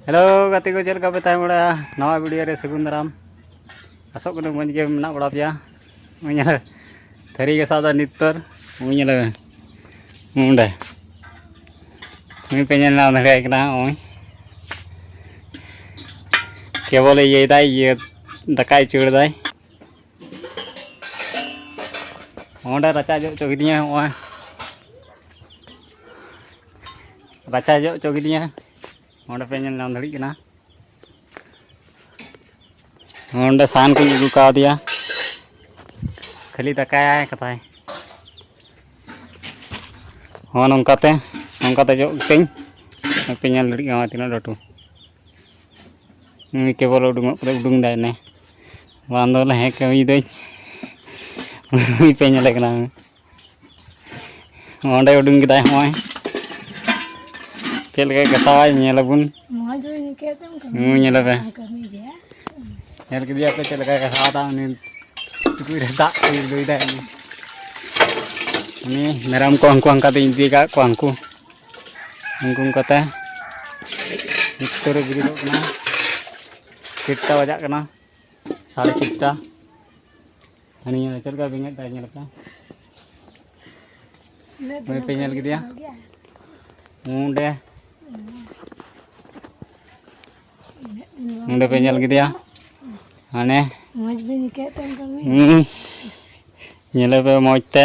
hello गाते को चल का बताए बड़ा नवा वीडियो रे सगुन दाराम आसो को मज के मना बड़ा पिया मुझे थरी के सादा नितर मुझे मुंडे मुझे पेंजल ना धड़े कना ओय केवल ये दाई ये दकाई चुड़ दाई ओंडे रचा जो चोगिदिया ओय रचा जो चोगिदिया ओंडे पेंजल नाम धड़ी कना ओंडे सान को अगू का दिया खाली दकाया कथाय हाँ नौकाते जो कहीं पेंजल धड़ी का तीना लटू केवल उडूंग दाने बांधो हे कमी दई पेंजल कना ओंडे उडूंग किदा होय चल के गसाय नेलबुन नेलबे नेल के दिया पे चल के गसादा नि टुकुई रे दा लुई दा नि मेराम को अंको अंका ते इंदी का को अंको अंकुम कते नित्तरे बिरिदो कना चिट्टा बजा कना साढ़े चिट्टा हनी चल का बिंगे दा नेल का मैं पेंजल के दिया मुंडे मुंडे पेंजल के दिया हाने मौज भी निकलते हैं कमी नेले पे मौजते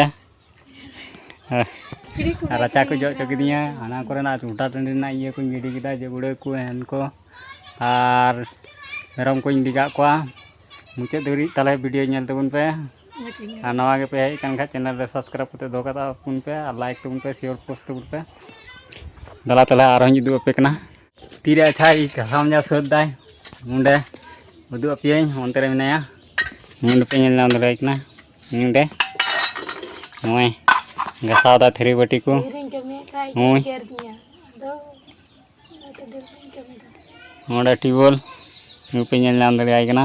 रचा को जो चोकिदिया हाना कोरेना टूटा टंडी ना ये को गिडी किदा जे गुड़े को हन को आर मेरम को इंदिगा को मुचे धरी ताले वीडियो नेल तबुन पे आ नवा के पे है कान खा चैनल रे सब्सक्राइब करते दो कता पुन पे आ लाइक तबुन पे शेयर पोस्ट तबुन पे दला तला आरो जुदू पे कना तीरे अच्छा ई घाम जा सोद दाय मुंडे उदू अपिये ओंते रे मेनाया मुंडे पे नेल नाम दरे कना मुंडे ओय गसाव दा थरी बटी को ओय ओंडे टिबल मु पे नेल नाम दरे कना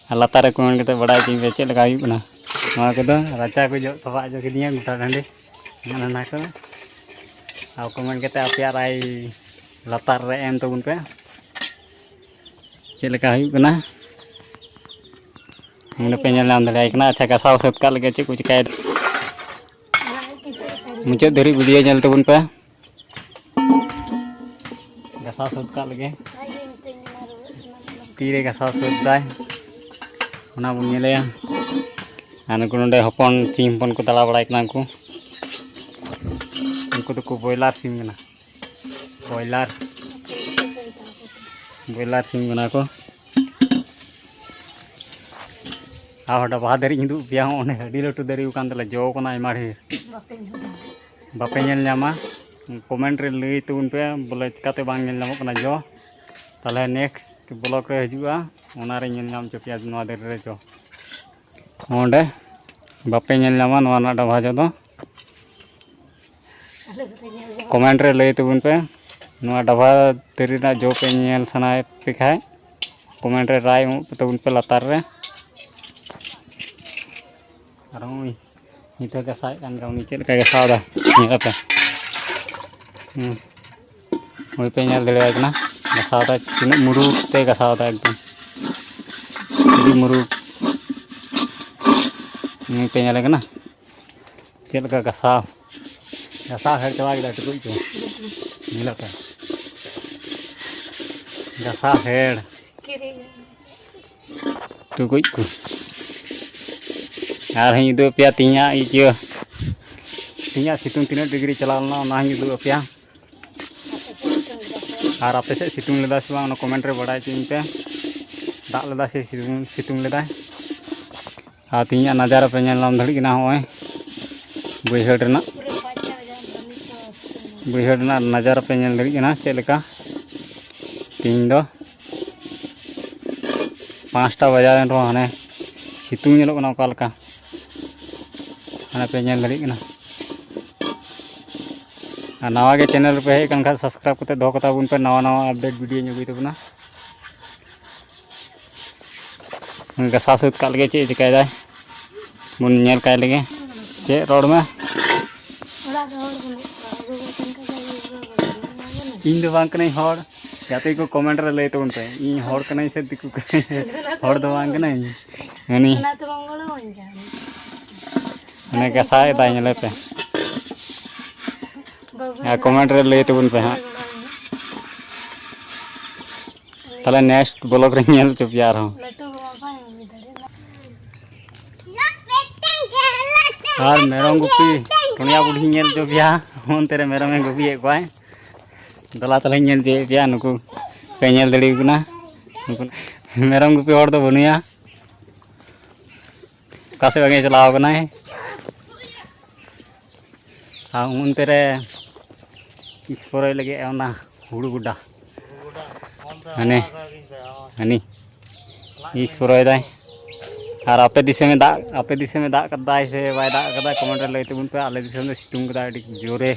लातारे कमेंट कते बड़ाई की बे चेल का हुई कना नवा को दो राचा को जो सभा जो किदिया गुटा डंडे ना को आ कमेंट कते अपियार आई लातार रे एम तबुन पे चेल का हुई कना मुंडे पे नेल नाम दरे कना अच्छा गसाव सत का लगे चे कुछ काय मुझे धरी वीडियो नेल तबुन पे गसाव सत का लगे तीरे गसाव सत दाय ओना बुन नेले आने को नोंडे हपन सिम हपन को तला बड़ाय कना को उनको तो को बॉयलर सिम कना बॉयलर सिम कना को आ हडा बहा दरी हिंदू बिया ओने हडी लटू दरी उकान तले जो कना आयमा ढेर बापे नेल न्यामा कमेंट रे लई तबुन पे बोले चिकाते बांग नेल न्यामो कना जो ताले नेक्स्ट ब्लॉग रे हजुआ ओना रे नेल न्याम चोपिया नवा दरी रे जो ओंडे बापे नेल न्यामा नवा ना डबा जो दो कमेंट रे लई तबुन पे नवा डबा दरी ना जो पे नेल सनाय पे खाय कमेंट रे राय तबुन पे लातार रे आरो नितो के साय कान गाव नीचे का गसाव दा नेल पे ओय पे नेल दले कना गसाव दा तिना मुरु ते गसाव दा एकदम इदी मुरु नि पे नेल कना चेल का गसाव हेड चवा के टुकुई को नेल पे गसाव हेड टुकुई को आर ही दो पिया तिया इयो तिया सितुंग तीना डिग्री चलावना ना ही दो पिया और आपे से सितुंग लेदा से बांग कमेंट रे बड़ाई चिन पे दाग लेदा से सितुंग लेदा आ तिया नजारा पे नेल नाम धड़ी ना होय बैहड़ ना नजारा पे नेल धड़ी ना चेलका तीन दो 5टा बजा रो हाने सितुंग नेलो ना कालका हाने पे नेल धड़ी ना नवा के चैनल पे हे कन खा सब्सक्राइब करते दो कता बुन पे नवा अपडेट वीडियो नुगई तबना गसा सुत का लगे चे चिकाय दाय बुन नेल काय लगे चे रोड में इन दो बांग कने हर जाते को कमेंट रे लय तबन पे इन हर कनाई से दिकु हर दो बांग कनाई हनी ने गसाय दाय ले पे या कमेंट रे लय तबन पे हां ताले नेक्स्ट ब्लॉग रे नेल चुप यार हो और मेरम गुपी टुनिया बुढ़ी नेल चुप या होन तेरे मेरम में गुपी एक बाय दला तले नेल जे या नुकु पे नेल दड़ी गुना नुकु मेरम गुपी हर दो बनुया कासे बागे चलाव कना है आ उन तेरे इस्पोरे लगे ओना हुड़ू गुड्डा हने हनी इस्पोरे दाय और आपे दिशा में दाग कदाय से बाय दाग कदाय कमेंट रे लय तबुन पे आले दिशा में सितुंग कदाय अडी जोरे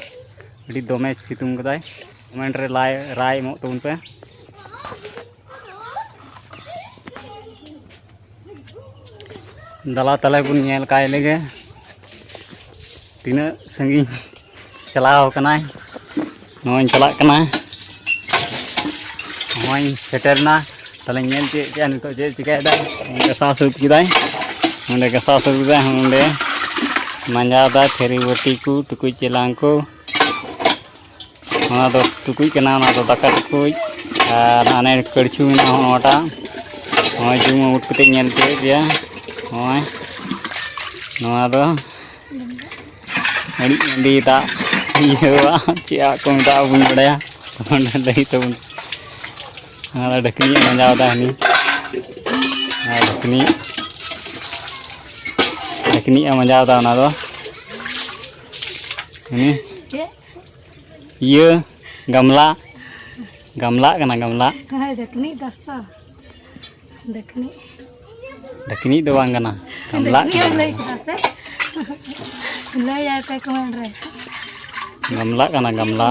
अडी दमे सितुंग कदाय कमेंट रे राय मो तबुन पे दला तले बुन नेल काय लेगे तीना संगी चलाव कनाय नोन चला कना नोन सेटरना तले नेल चे नितो जे चिकाय दा गसा सुत किदाय ओंडे गसा सुत किदाय ओंडे मंजा दा थेरी बटी को टुकुई चेलांग को ओना दो टुकुई कना ओना दो दाका टुकुई आर आने कड़छू मेना ओटा ओय जुम उठ कते नेल चे दिया ओय नोआ दो अड़ी दा इवा चिया को दा बुन बड़या ओंडे लई तबुन आला ढकनी मंजा दा हनी ढकनी मंजा दा ओना दो हनी ये गमला गमला कना गमला ढकनी दस्ता ढकनी दो बांग कना गमला लय कसे लय आय पे कमेंट रे गमला कना गमला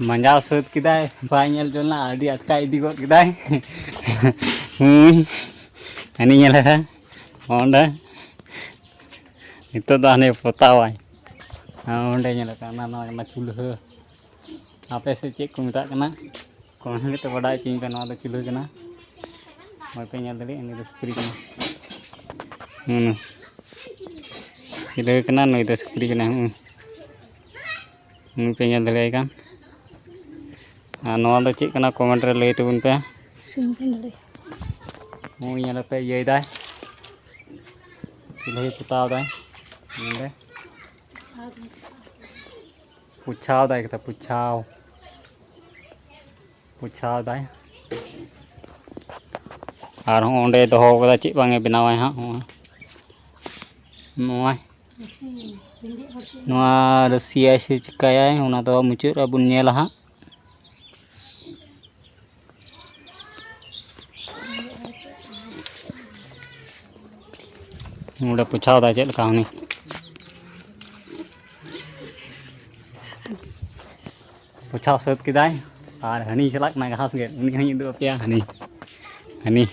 मंजा सुत किदाय बाय नेल जोलना आडी अटका इदी गो किदाय हनी नेल है ओंडे नितो दाने पोतावाय ओंडे नेल काना ना चुल्हा आपे से चेक को मिटा कना कोन तो बड़ा चिंग पे ना चुल्हा कना ओय पे नेल दली अनि सुपरी कना सिले कना नय द सुपरी कना पे नेल दली का नवा दो चेक कना कमेंट रे लय तबुन पे सिम पे नडे मु नेल पे ये दाय चुल्हा पुताव दाय नेले पुछाव दाय कता पुछाव दाय और ओंडे दोहो कदा चेक बांगे बनावाय हा नोआ रसिया से चिकायाय ओना दो मुचुर अबुन नेला हा मुड़ा पुछाव दा चेक लका हनी पुछाव सत किदाय और हनी चलाक ना घास गे उनी हनी दो पे हनी हनी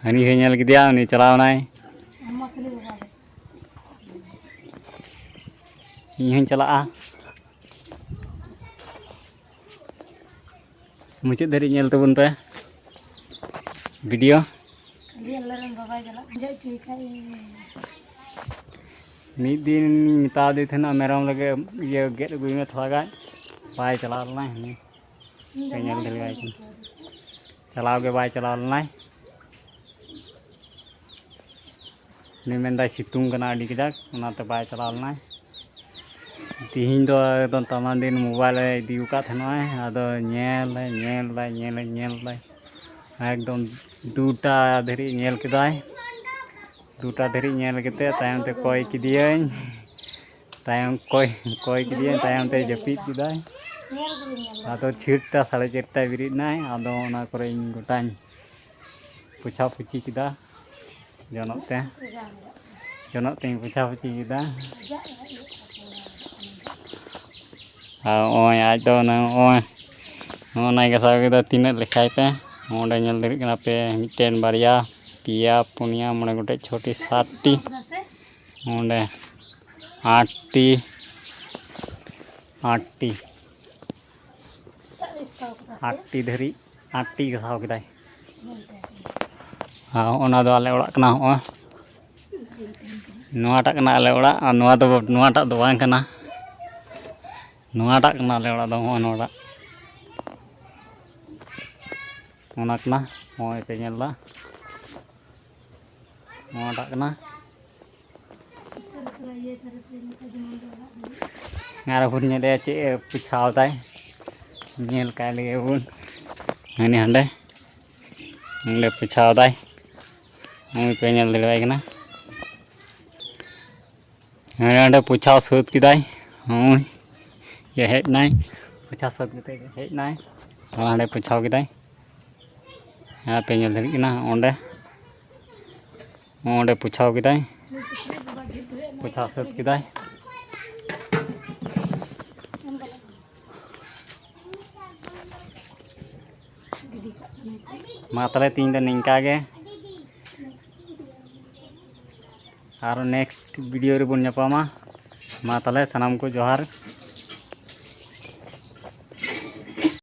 हनी हे नेल किदिया उनी चलाव नाय इन चला मुझे धरी नेल तबुन पे वीडियो मिद दिन मिता दे थे ना मेरम लगे ये गेट गुई में थोड़ा गाय बाय चला लना है नेल धरी गाय चलाव के बाय चला लना नि मेंदा सितुंग कना अडी कजाक ओनाते बाय चला लना तिहिन दो एकदम तमाम दिन मोबाइल इदी उका थनवाय आदो नेल एकदम दूटा धरी नेल किदाय दूटा धरी नेल केते तायम ते कोय किदियन तायम कोय किदियन तायम ते जपीत किदाय आदो छिरटा 4:30 बिरिद नाय आदो ओना करे इन गोटान पुछा पुची किदा जनत ते पुछा पुची किदा ओय आज दो ना ओय ओना गसा केदा तीना लेखाय पे ओंडे नेल दरी कना पे मिटेन बारिया पिया पुनिया मणे गोटे छोटी 7टी ओंडे 8टी धरी 8टी घासाव किदाय ᱚᱱᱟ ᱫᱚ ᱟᱞᱮ ᱚᱲᱟᱜ ᱠᱟᱱᱟ ᱦᱚᱸᱜᱼᱚᱭ ᱱᱚᱣᱟᱴᱟᱜ ᱠᱟᱱᱟ ᱟᱞᱮ ᱚᱲᱟᱜ ᱟᱨ ᱱᱚᱣᱟᱴᱟᱜ ᱫᱚ ᱵᱟᱝ ᱠᱟᱱᱟ ᱱᱚᱣᱟᱴᱟᱜ ᱠᱟᱱᱟ ᱟᱞᱮ ᱚᱲᱟᱜ ᱫᱚ ᱦᱚᱸᱜᱼᱚᱭ ᱱᱚᱣᱟᱴᱟᱜ ᱚᱱᱟ ᱠᱟᱱᱟ ᱦᱚᱸᱜᱼᱚᱭ ᱯᱮ ᱧᱮᱞ ᱫᱟ ᱱᱚᱣᱟᱴᱟᱜ ᱠᱟᱱᱟ ᱟᱨ ᱵᱚᱱ ᱧᱮᱞᱮᱭᱟ ᱪᱮᱫ ᱮ ᱯᱳᱪᱷᱟᱣ ᱫᱟᱭ ᱧᱮᱞ ᱠᱟᱭ ᱞᱮᱜᱮ ᱵᱚᱱ ᱦᱟᱹᱱᱤ ᱦᱟᱸᱰᱮ ᱚᱸᱰᱮ ᱯᱳᱪᱷᱟᱣ ᱫᱟᱭ ᱱᱚᱜᱼᱚᱭ ᱯᱮ ᱧᱮᱞ ᱫᱟᱲᱮᱭᱟᱭ ᱠᱟᱱᱟ ᱦᱟᱸᱰᱮ ᱯᱳᱪᱷᱟᱣ ᱥᱟᱹᱛ ᱠᱮᱫᱟᱭ ᱱᱚᱜᱼᱚᱭ ᱦᱮᱡ ᱱᱟᱭ ᱯᱳᱪᱷᱟᱣ ᱥᱟᱹᱛ ᱠᱟᱛᱮ ᱦᱮᱡ ᱱᱟᱭ ᱦᱟᱸᱰᱮ ᱯᱳᱪᱷᱟᱣ ᱠᱮᱫᱟᱭ ᱯᱮ ᱧᱮᱞ ᱫᱟᱲᱮᱭᱟᱜ ᱠᱟᱱᱟ ᱚᱸᱰᱮ ᱯᱳᱪᱷᱟᱣ ᱠᱮᱫᱟᱭ ᱯᱳᱪᱷᱟᱣ ᱥᱟᱹᱛ ᱠᱮᱫᱟᱭ ᱢᱟ ᱛᱟᱦᱞᱮ ᱛᱤᱦᱤᱧ ᱫᱚ ᱱᱤᱝᱠᱟ ᱜᱮ ᱟᱨ ᱱᱮᱠᱥᱴ ᱵᱷᱤᱰᱤᱭᱳ ᱨᱮᱵᱚᱱ ᱧᱟᱯᱟᱢᱟ ᱢᱟ ᱛᱟᱦᱞᱮ ᱥᱟᱱᱟᱢ ᱠᱚ ᱡᱚᱦᱟᱨ